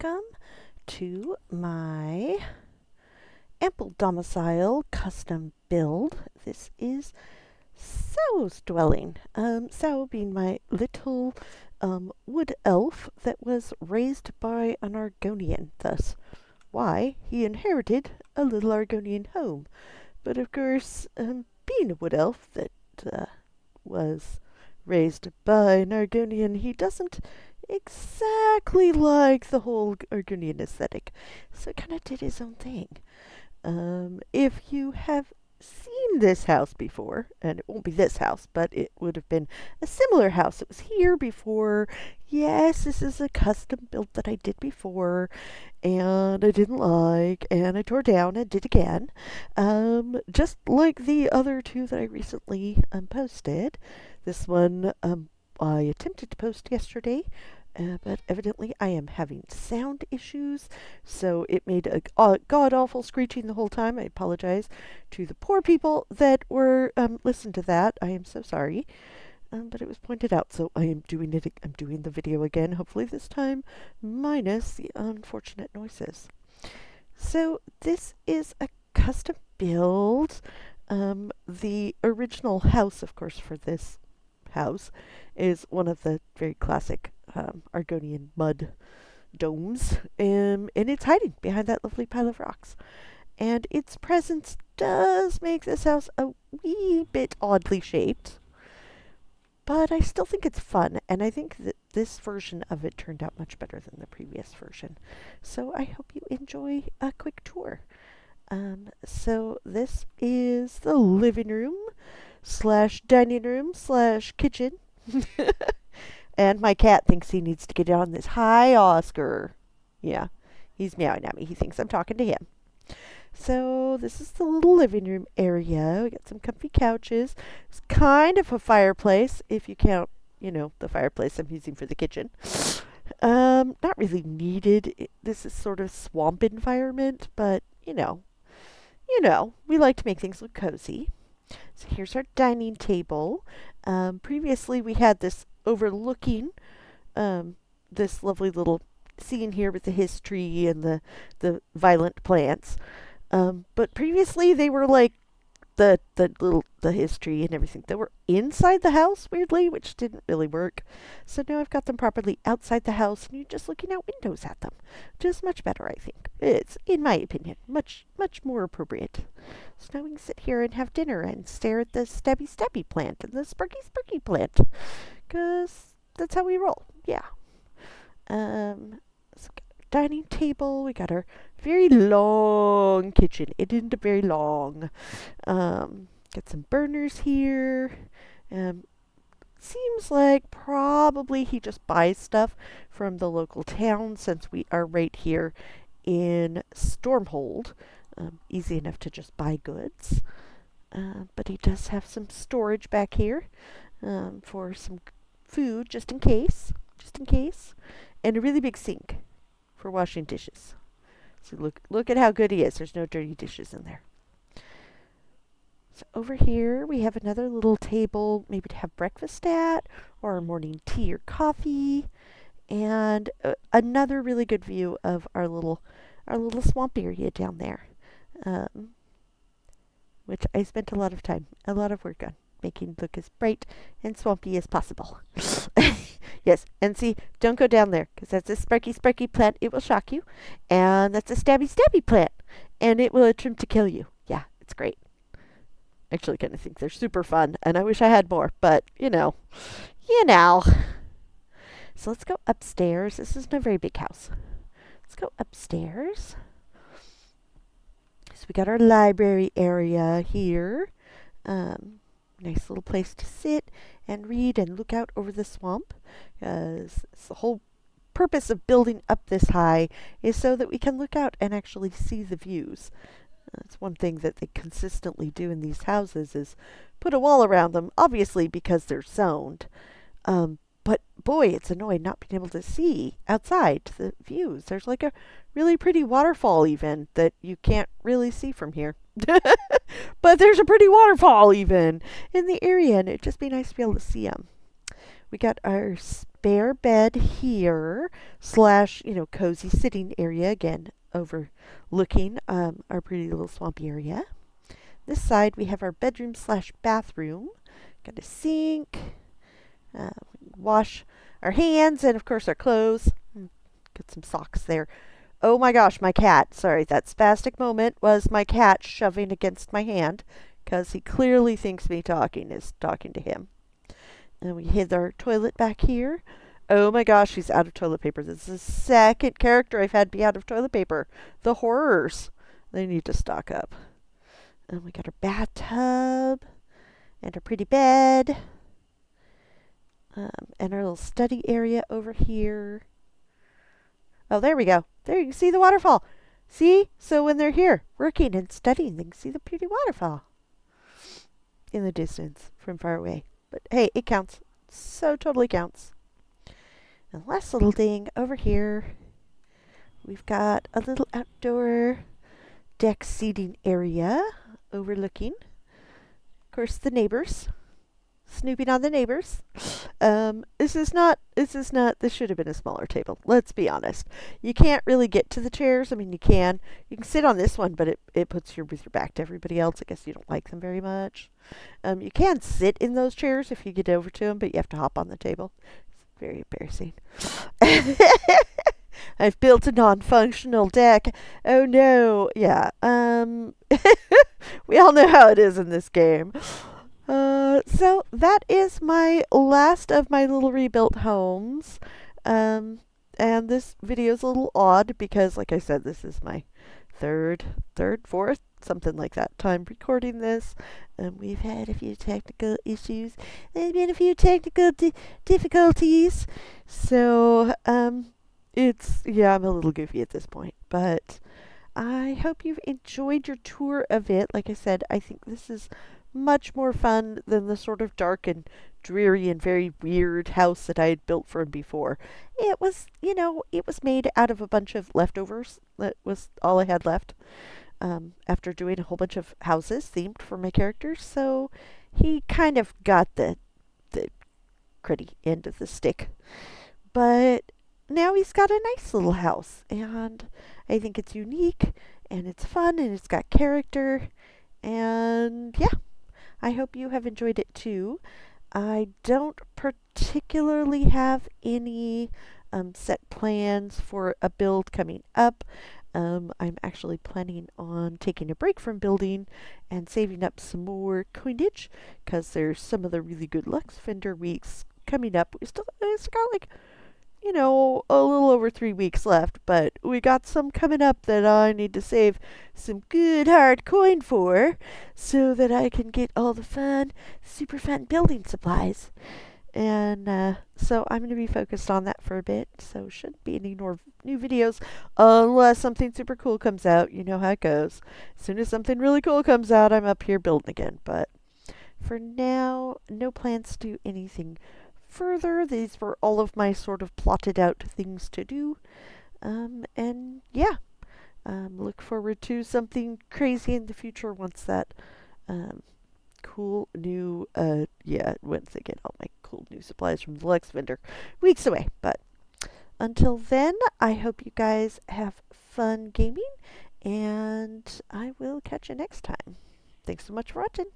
welcome to my ample domicile custom build. This is Sao's dwelling. Sao being my little wood elf that was raised by an Argonian, thus why he inherited a little Argonian home. But of course, being a wood elf that was raised by an Argonian, he doesn't exactly like the whole Argonian aesthetic, so kind of did his own thing. If you have seen this house before, and it won't be this house, but it would have been a similar house. It was here before. Yes, this is a custom build that I did before, and I didn't like, and I tore down and did again. Just like the other two that I recently posted. This one I attempted to post yesterday, but evidently I am having sound issues, so it made a god-awful screeching the whole time. I apologize to the poor people that were listening to that. I am so sorry, but it was pointed out, so I am doing it. I'm doing the video again, hopefully this time minus the unfortunate noises. So this is a custom build. The original house, of course, for this house is one of the very classic Argonian mud domes, and it's hiding behind that lovely pile of rocks. And its presence does make this house a wee bit oddly shaped, but I still think it's fun, and I think that this version of it turned out much better than the previous version. So I hope you enjoy a quick tour. So this is the living room slash dining room slash kitchen. And my cat thinks he needs to get on this. Hi, Oscar. Yeah, he's meowing at me. He thinks I'm talking to him. So this is the little living room area. We got some comfy couches. It's kind of a fireplace, if you count, the fireplace I'm using for the kitchen. Not really needed. This is sort of swamp environment, but, we like to make things look cozy. So here's our dining table. Previously we had this overlooking this lovely little scene here with the history and the violent plants. But previously they were like the history and everything. They were inside the house, weirdly, which didn't really work. So now I've got them properly outside the house, and you're just looking out windows at them. Just much better, I think. It's, in my opinion, much more appropriate. So now we can sit here and have dinner and stare at the stabby plant and the sparky plant. Because that's how we roll. Yeah. So dining table. We got our very long kitchen. It isn't very long. Got some burners here. Seems like probably he just buys stuff from the local town, since we are right here in Stormhold. Easy enough to just buy goods. But he does have some storage back here for some food, just in case. And a really big sink for washing dishes. So look at how good he is. There's no dirty dishes in there. So over here we have another little table, maybe to have breakfast at, or morning tea or coffee, and another really good view of our little swamp area down there, which I spent a lot of work on making look as bright and swampy as possible. Yes, and see, don't go down there, because that's a sparky plant. It will shock you. And that's a stabby plant, and it will attempt to kill you. Yeah, it's great. Actually, I kind of think they're super fun, and I wish I had more, but, you know. So let's go upstairs. This isn't a very big house. Let's go upstairs. So we got our library area here. Nice little place to sit and read and look out over the swamp. It's the whole purpose of building up this high is so that we can look out and actually see the views. That's one thing that they consistently do in these houses, is put a wall around them, obviously because they're zoned. But boy, it's annoying not being able to see outside the views. There's like a really pretty waterfall even that you can't really see from here. But there's a pretty waterfall even in the area, and it'd just be nice to be able to see them. We got our spare bed here, slash, cozy sitting area again, overlooking our pretty little swampy area. This side we have our bedroom slash bathroom. Got a sink, wash our hands, and of course our clothes. Get some socks there. Oh my gosh, my cat. Sorry, that spastic moment was my cat shoving against my hand because he clearly thinks me talking is talking to him. And we hid our toilet back here. Oh my gosh, she's out of toilet paper. This is the second character I've had be out of toilet paper. The horrors. They need to stock up. And we got our bathtub and our pretty bed. And our little study area over here. Oh, there we go. There you can see the waterfall. See? So when they're here working and studying, they can see the pretty waterfall in the distance from far away. But hey, it counts. So totally counts. And last little thing over here, we've got a little outdoor deck seating area overlooking, of course, the neighbors. Snooping on the neighbors. This should have been a smaller table. Let's be honest. You can't really get to the chairs. I mean, you can sit on this one, but it puts you with your back to everybody else. I guess you don't like them very much. You can sit in those chairs if you get over to them, but you have to hop on the table. It's very embarrassing. I've built a non-functional deck. Oh no. Yeah. We all know how it is in this game. So that is my last of my little rebuilt homes. And this video is a little odd because, like I said, this is my fourth, something like that time recording this. We've had a few technical issues. There's been a few technical difficulties. So, I'm a little goofy at this point, but I hope you've enjoyed your tour of it. Like I said, I think this is much more fun than the sort of dark and dreary and very weird house that I had built for him before. It was made out of a bunch of leftovers. That was all I had left after doing a whole bunch of houses themed for my characters. So he kind of got the cruddy end of the stick. But now he's got a nice little house, and I think it's unique, and it's fun, and it's got character, and yeah. I hope you have enjoyed it too. I don't particularly have any set plans for a build coming up. I'm actually planning on taking a break from building and saving up some more coinage because there's some of the really good Lux Vendor weeks coming up. It's got like, a little over 3 weeks left, but we got some coming up that I need to save some good hard coin for so that I can get all the super fun building supplies. And so I'm going to be focused on that for a bit, so shouldn't be any more new videos unless something super cool comes out. You know how it goes. As soon as something really cool comes out, I'm up here building again. But for now, no plans to do anything further. These were all of my sort of plotted out things to do. And yeah, look forward to something crazy in the future once that cool new, once I get all my cool new supplies from the Lux Vendor. Weeks away. But until then, I hope you guys have fun gaming, and I will catch you next time. Thanks so much for watching.